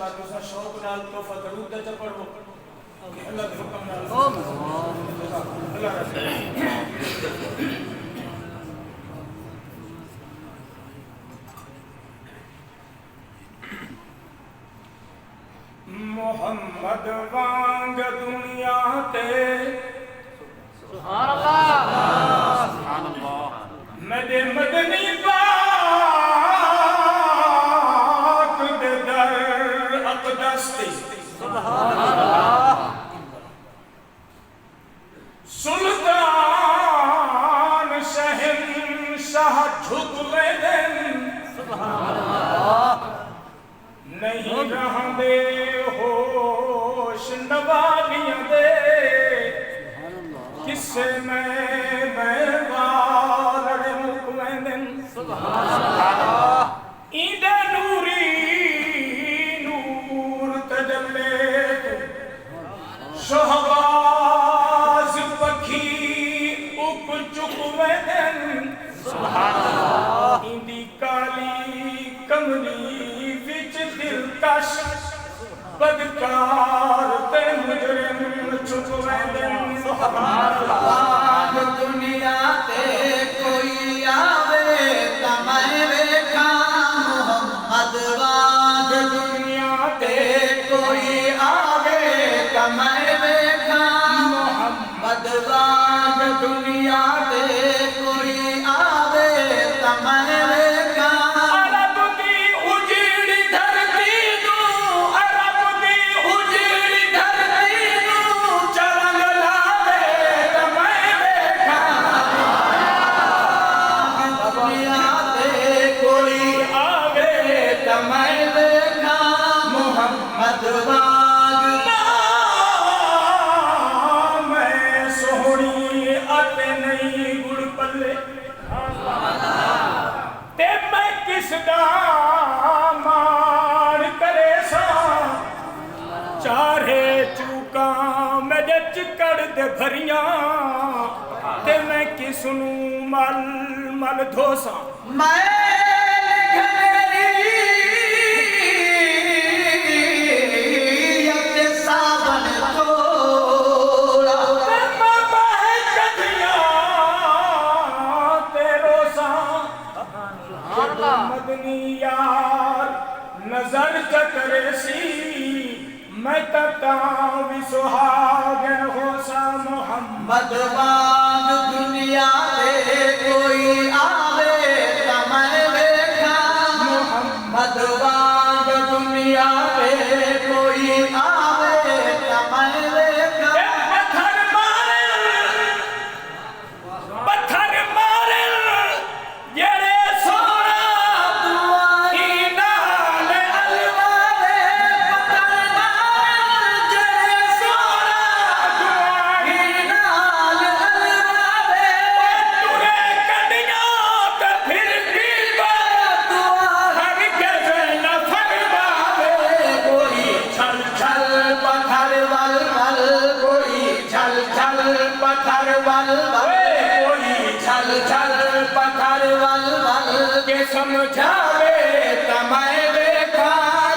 शौक नाल तोहफा दरूद दा च पढ़ो कि अल्लाह दे हुक्म नाल अल्लाह मोहम्मद वांग दुनिया ते सुभान अल्लाह मेरे मदनी पाक दे दर अक़दस ते सुभान अल्लाह सुल्तान शहंशाह झुक वेंदन सुभान अल्लाह नहीं रहंदे होश नवालियां दे किस्से में वालड़े मुक वेंदन सुभान अल्लाह ईंदे नूरी नूर तजल्ले शहबाज पखी उक चुक वेंदन सुभान अल्लाह ईंदी काली कमली दिलकश बदकार ते मुजरिम चुक वेंदन सुभान अल्लाह दुनिया ते कोई आवे त मैं वेखा मोहम्मद वांग दुनिया ते कोई आवे त मैं वेखा मोहम्मद वांग दुनिया ते कोई आवे त मैं वेखा अरब की उजड़ी धरती नू अरब की उजड़ी धरती नू चरंग लावे त मैं वेखा दुनिया ते कोई आवे त मैं वेखा मोहम्मद वांग मैं सोहनी अते नहीं गुड़ पल्ले ते मैं किस दा मान करे सा चारे चूका मेरे चिकड़ दे भरियां ते मैं किस नू मल मल धोसा मैं मदनी यार नजर चकरे सी मैं तता भी सुहागन हो सा मोहम्मद वांग दुनिया ते कोई आवे त मैं वेखा मोहम्मद वांग दुनिया ते कोई आवे त मैं वेखा पत्थर मारे जेड़े सोना ई नाल अलवाले पत्थर मारे जेड़े सोना ई नाल अलवाले तुरे कडियां ते फिर पीवा हर के न फरमावे कोई छल छल पत्थर वल वल कोई छल छल पत्थर वल वल कोई छल छल पत्थर वल वल के समझावे त मैं देखा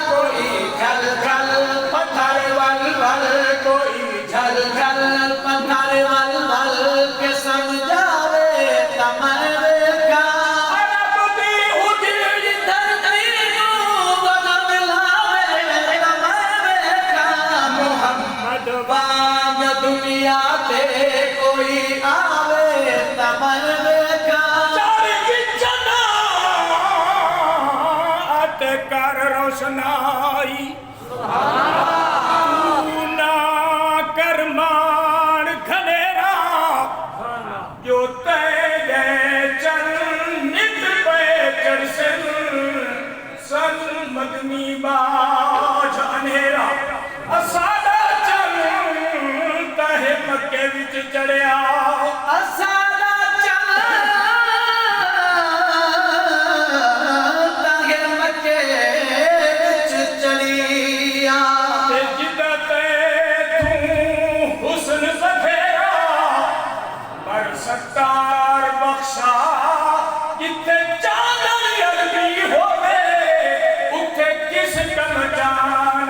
कोई छल छल पत्थर वल वल कोई छल छल पत्थर वल वल के समझावे त मैं देखा अरब दी उजड़ी धरती नू बदल लावे त मैं देखा मोहम्मद वांग दुनिया ते कोई आवे त मैं देखा चार विचना अत कर रोशनाई तू ना कर मान खलेरा जो तेरे चल नित पे चरसन सन मदनी बाज अनेरा असादा चल तहे मक्के विच चढ़िया असादा चल ताहे मक्के विच चढ़िया ते जिदते तू हुस्न सफेरा पर सत्तार बख्शा जिथे चादर अरबी होवे उथे किस कम जान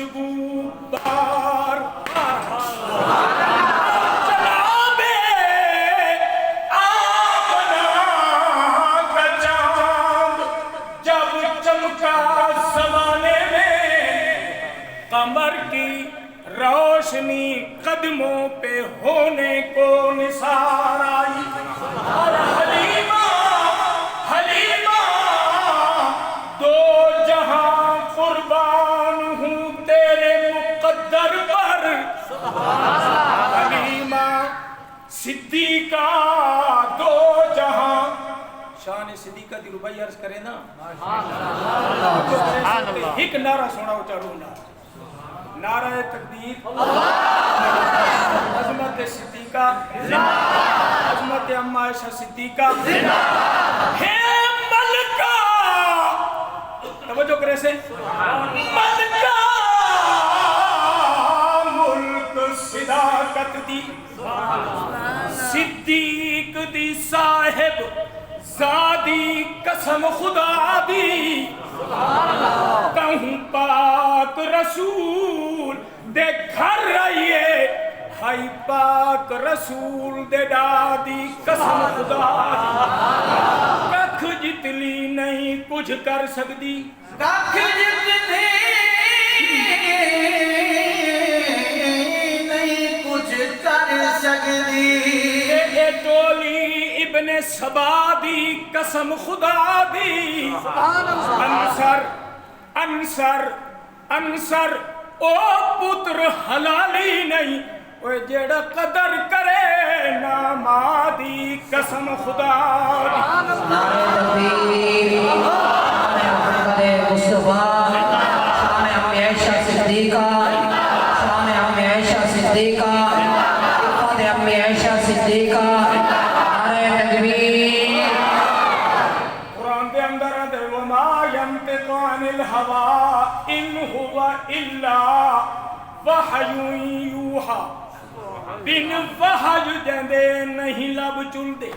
खुशबू बार जनाबे आमना का चांद जब चमका ज़माने में, कमर की रोशनी कदमों पे होने को निसार आई। और हलीमा हलीमा दो जहां कुर्बान हूँ तेरे मुकद्दर पर। हलीमा सिद्दीका दो जहां शान सिद्दीका दी रुबाई अर्ज करे ना, एक नारा सुनाओ चारू नारा तकदीर, अज़मत सिद्दीका, अज़मत अम्मा आयशा सिद्दीका। हे मलका, तवज्जो करे से, मलका मुल्क सिदाकत दी, सिद्दीक दी साहिब ज़ादी कसम खुदा दी। कहूँ पाक रसूल दे घर रहिए, हाई पाक रसूल दे दादी कसम खुदा दी। कख जितली नहीं कुछ कर सकती, कख जितनी नहीं कुछ कर सकती। ए टोली इब्ने सबा दी कसम खुदा दी। अंसर अंसर अंसर ओ पुत्र हलाली नहीं, ओ जेड़ा कदर करे ना मादी कसम खुदा दी। मुस्तफा शान अम्मी आयशा सिद्दीका, शान अम्मी आयशा सिद्दीका, इफ़ात अम्मी आयशा सिद्दीका। नारे तकबीर। कुरान के अंदर वमा यंतिकु अनिल हवा इन हुवा इल्ला वहयुन यूहा। बिन वहय देंदे नहीं लब चुलदे।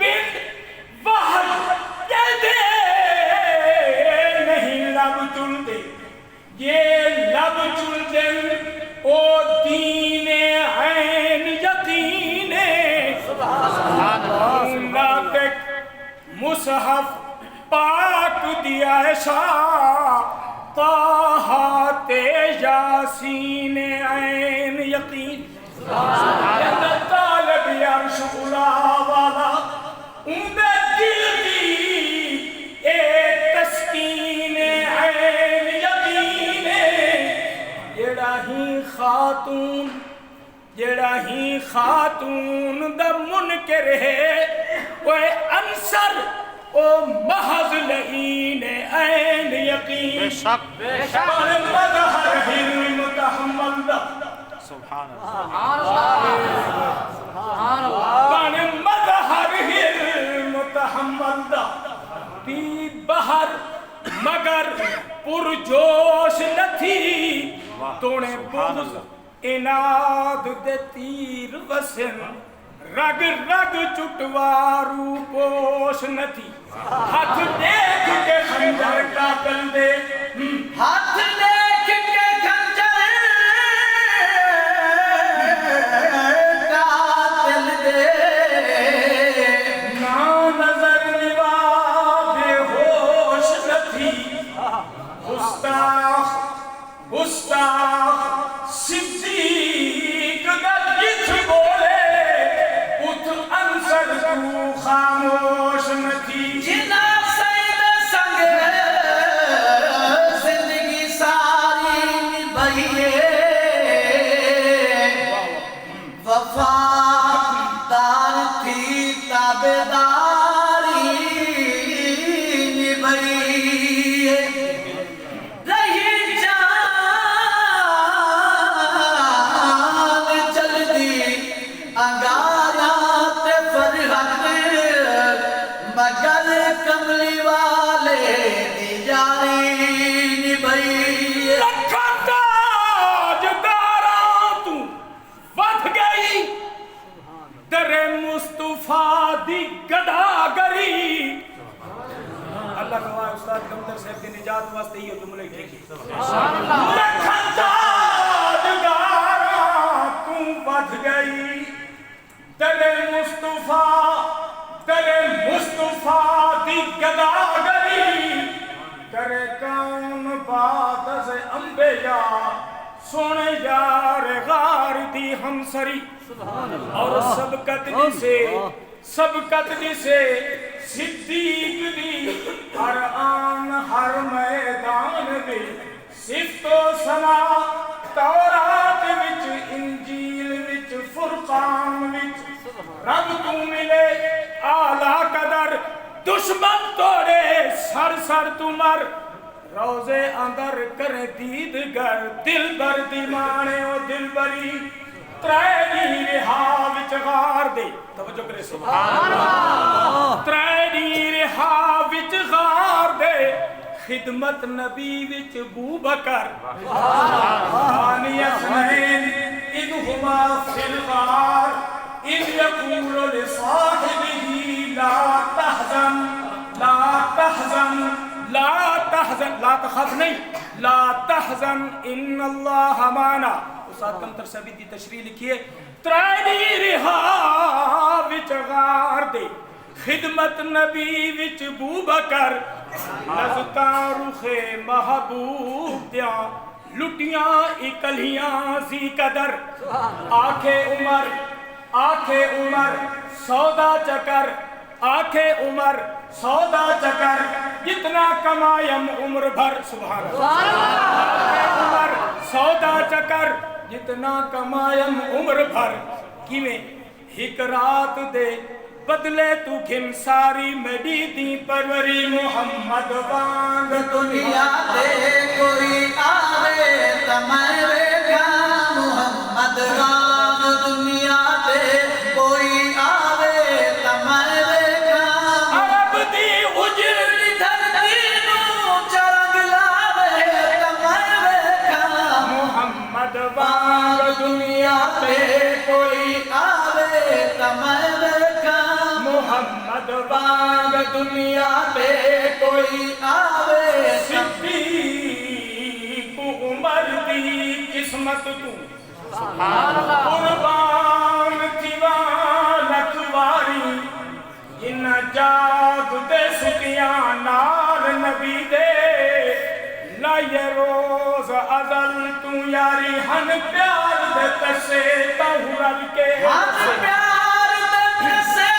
बिन वहय देंदे नहीं लब चुलदे। ये लब चुलदे ओ दीने ऐन यकीने। नातिक मुसहफ पाक दिया ऐशा, ताहा ते यासीन ऐन यकीन। तालब अर्श उला वाला उनदे दिल दी ए तस्कीन ऐन यकीन। जेड़ा ही खातून दा मुनकर है, ओए अंसर ओ महज लईन ऐन यकीन। बेशक बेशक मदहर हिल मुतहम्मल दा सुभान अल्लाह मदहर हिल मुतहम्मल दा पी बहर मगर पुरजोश नथी। तोने बुग़्ज़ इनाद दे तीर वसन, रग रग चुटवारू पोश नथी। हाथ देख के खंजर काटल दे, हाथ देख के खंजर काटल दे। ना नजर निवाबे होश नथी। गुस्ताख गुस्ताख सिद्दीक दा जिथ बोले, उठ अंसर तू खामोश नथी। जिना सैद संग जिंदगी सारी निभाइए, वफादार थी ताबेदारी निभाइए। रही जान अल्लाह गवाह उस्ताद कमतर साहब की निजात वास्ते ये जुमले ठीक है तू बच गई तेरे मुस्तफा दी गदागरी करे कौन बात से अंबिया सोने यार गार दी हमसरी और सबकत जिसे सिद्दीक दी हर आन हर मैदान दी सिफ्तो सना तौरात विच इंजील विच फुरकान विच रब तू मिले आला कदर दुश्मन तोड़े सर तू मर रोजे अंदर करे दीदगर दिल बर दीवाने ओ दिल बरी त्रै रिहा विच गार दे तवज्जो करे सुभान अल्लाह त्रै रिहा विच गार दे खिदमत नबी विच बूबकर आनियत नहीं इनहुमा फिल गार इन यकूल लिसाहिबिही ला तहज़न ला तखफ नहीं ला तहज़न इन्नल्लाह माना। उस्ताद कमतर साहब दी तशरीह लिखिए त्रै रिहा विच गार दे खिदमत नबी विच बूबकर लज़ता रुखे महबूब दिया लुटियां इकलियां सी कदर आखे उमर सौदा चकर आखे उमर सौदा चकर जितना कमायम उम्र भर सुभान अल्लाह उमर सौदा चकर जितना कमायम उम्र भर किवें हिक रात दे बदले तू खिम सारी मेरी दी परवरी मोहम्मद वांग दुनिया दे कोई आवे तमरे का मोहम्मद वांग दुनिया दे कोई आवे तमरे का अरब दी उजड़ी धरती नू चरग लावे तमरे का मोहम्मद वांग दुनिया पे कोई आवे तमरे का मोहम्मद वांग दुनिया पे कोई आवे सिद्दीक उमर दी किस्मत तू कुर्बान थीवा लखवारी इन जाग दे सुतिया नाल नबी दे लाए रोज अजल तू यारी हन प्यार दे तसे तहु रल के हन प्यार दे तसे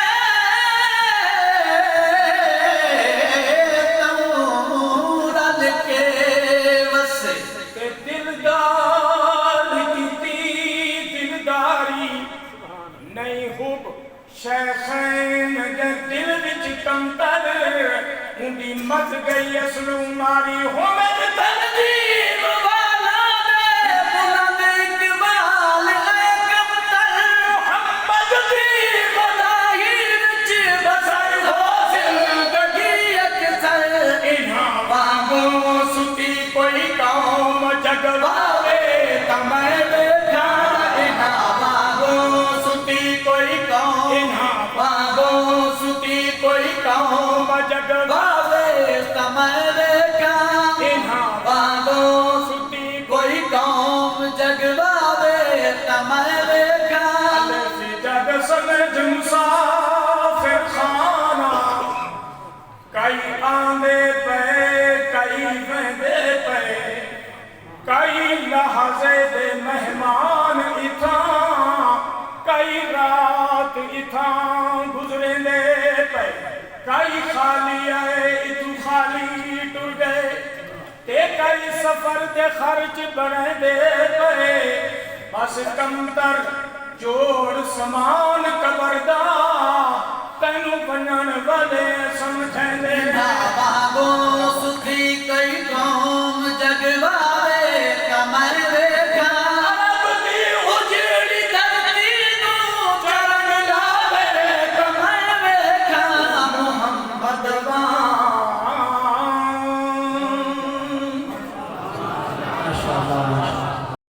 शेखैन दे दिल विच कंतर उंदी मत गई असलू मारी हो मेरे तनजीम वाला दे बुलंद इकबाल है कमतर मोहम्मद दी बदाही विच बसर हो जिंदगी अक्सर इन्हां वांगू सुती कोई कौम जगवावे तमै देखा इन्हां वांगू सुती कोई कौम वांगो सुती कोई कौम जगवावे तमरे का इन्हां वांगो सुती कोई कौम जगवावे तमरे का अलफ़ी जग समझ मुसाफिर खाना कई आंदे पे कई वेंदे पे कई लहज़े दे मेहमान इथां कई रात इथां गुजरेंदे पे कई खाली आए इथू खाली टुर गए ते कई सफर दे खर्च बने पे बस कमतर जोड़ समान कबरदा तैनू बनन वाले समझेंदे वांगो सुखी कई कौम जगवा